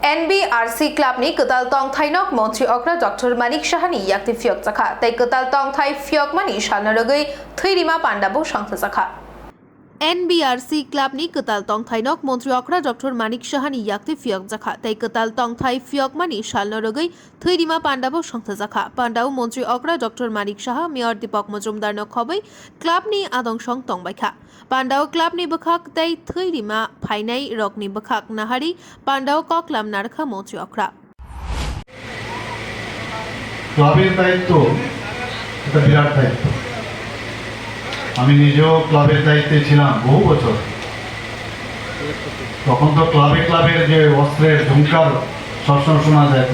NRBC Club ni ketal tong thai nok Menteri Okra Dr.Manik Saha ni yakti fiok zakha tai ketal tong thai fiok mani shalna rogai thrima pandabo sangsa zakha NRBC Club ni ketal tong thai nok Menteri Okra Dr.Manik Saha ni yakti fiok zakha tai ketal tong thai fiok mani shalna rogai thrima pandabo sangsa zakha pandao Menteri Okra Dr.Manik Saha Mayor Dipok Mojumdar no khobai club ni adong song tong baikha pandao club ni bwkhaktwi thrima phainai rok ni bwkhak nahari pandao koklam narkha Menteri Okra ক্লাবের দায়িত্ব এটা বিরাট দায়িত্ব। আমি নিজেও ক্লাবের দায়িত্বে ছিলাম বহু বছর। তখন তো ক্লাবের যে অস্ত্রের ঝংকার সবসময় শোনা যেত,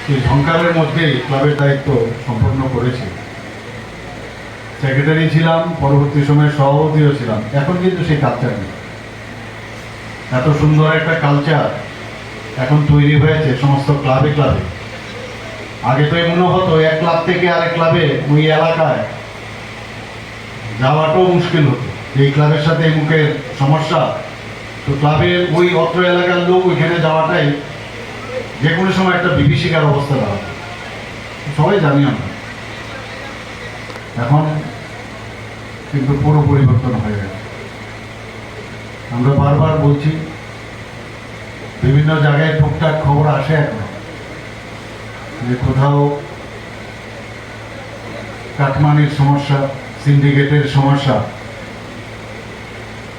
সেই ঝংকারের মধ্যেই ক্লাবের দায়িত্ব সম্পন্ন করেছি। সেক্রেটারি ছিলাম, পরবর্তী সময়ে সভাপতিও ছিলাম। এখন কিন্তু সেই কালচার নেই। এত সুন্দর একটা কালচার এখন তৈরি হয়েছে সমস্ত ক্লাবে। আগে তো মনে হতো এক ক্লাব থেকে আরেক ক্লাবে ওই এলাকায় যাওয়াটাও মুশকিল হতো। এই ক্লাবের সাথে এই মুখের সমস্যা, তো ক্লাবের ওই অত্র এলাকার লোক ওইখানে যাওয়াটাই যে কোনো সময় একটা বিভীষিকার অবস্থা দাঁড়াতো। সবাই জানি আমরা। এখন কিন্তু পুরো পরিবর্তন হয়ে গেছে। আমরা বারবার বলছি, বিভিন্ন জায়গায় টুকটাক খবর আসে এখন যে কোথাও কাটমানির সমস্যা, সিন্ডিকেটের সমস্যা।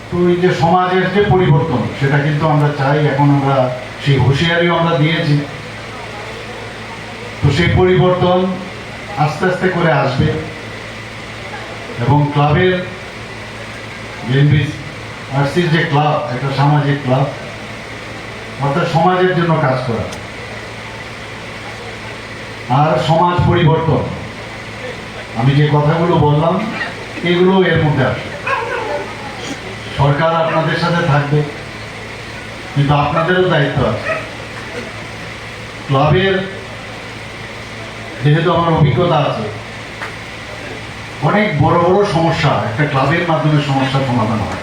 তো এই যে সমাজের যে পরিবর্তন, সেটা কিন্তু আমরা চাই। এখন আমরা সেই হুঁশিয়ারিও আমরা দিয়েছি। তো সেই পরিবর্তন আস্তে আস্তে করে আসবে এবং ক্লাবের NRBC যে ক্লাব, একটা সামাজিক ক্লাব, অর্থাৎ সমাজের জন্য কাজ করা আর সমাজ পরিবর্তন। আমি যে কথাগুলো বললাম এগুলো এর মধ্যে আসে। সরকার আপনাদের সাথে থাকবে, কিন্তু আপনাদেরও দায়িত্ব আছে। ক্লাবের যেহেতু আমার অভিজ্ঞতা আছে, অনেক বড় বড় সমস্যা একটা ক্লাবের মাধ্যমে সমস্যার সমাধান হয়।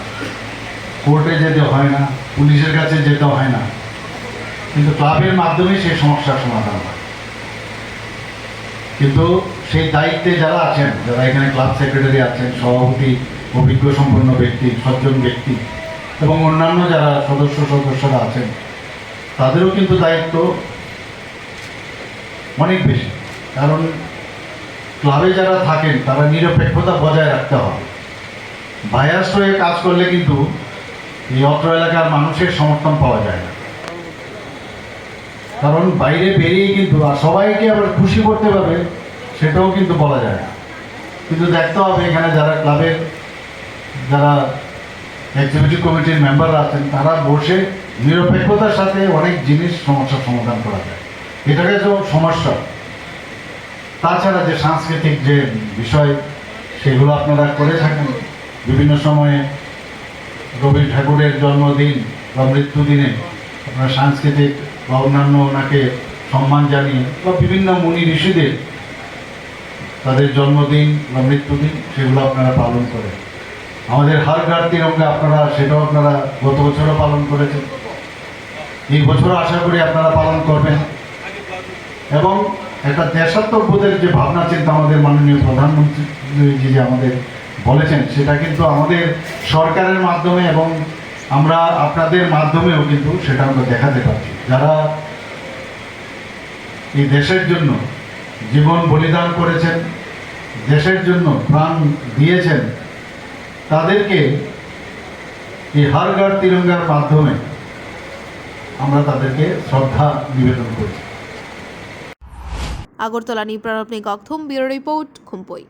কোর্টে যেতে হয় না, পুলিশের কাছে যেতে হয় না, কিন্তু ক্লাবের মাধ্যমে সেই সমস্যার সমাধান হয়। কিন্তু সেই দায়িত্বে যারা আছেন, যারা এখানে ক্লাব সেক্রেটারি আছেন, সভাপতি, অভিজ্ঞ সম্পন্ন ব্যক্তি, সজ্জন ব্যক্তি এবং অন্যান্য যারা সদস্যরা আছেন, তাদেরও কিন্তু দায়িত্ব অনেক বেশি। কারণ ক্লাবে যারা থাকেন তারা নিরপেক্ষতা বজায় রাখতে হবে। বায়াস হয়ে কাজ করলে কিন্তু এই অত্র এলাকার মানুষের সমর্থন পাওয়া যায় না। কারণ বাইরে বেরিয়ে কিন্তু আর সবাইকে আবার খুশি করতে পারবে সেটাও কিন্তু বলা যায় না। কিন্তু দেখতে হবে এখানে যারা ক্লাবের যারা এক্সিকিউটিভ কমিটির মেম্বাররা আছেন, তারা বসে নিরপেক্ষতার সাথে অনেক জিনিস সমস্যার সমাধান করা যায়। এটাকে তো সমস্যা। তাছাড়া যে সাংস্কৃতিক যে বিষয়, সেগুলো আপনারা করে থাকেন। বিভিন্ন সময়ে রবি ঠাকুরের জন্মদিন বা মৃত্যুদিনে আপনারা সাংস্কৃতিক বা অন্যান্য ওনাকে সম্মান জানিয়ে, বা বিভিন্ন মুনি ঋষিদের তাদের জন্মদিন বা মৃত্যুদিন, সেগুলো আপনারা পালন করেন। আমাদের হার ঘাট তিরঙ্গা সেটাও আপনারা গত বছরও পালন করেছেন। এই বছরও আশা করি আপনারা পালন করবেন। এবং একটা দেশাত্মবোধের যে ভাবনা চিন্তা আমাদের মাননীয় প্রধানমন্ত্রী যে আমাদের বলেছেন, সেটা কিন্তু আমাদের সরকারের মাধ্যমে এবং আমরা আপনাদের মাধ্যমেও কিন্তু সেটা আমরা দেখাতে পারছি। যারা এই দেশের জন্য জীবন বলিদান করেছেন, দেশের জন্য প্রাণ দিয়েছেন, তাদেরকে এই হার ঘাট তিরঙ্গার মাধ্যমে আমরা তাদেরকে শ্রদ্ধা নিবেদন করি। আগরতলা নিপ্রাণপ্নিক অক্থম ব্যুরো রিপোর্ট খুম্পুই।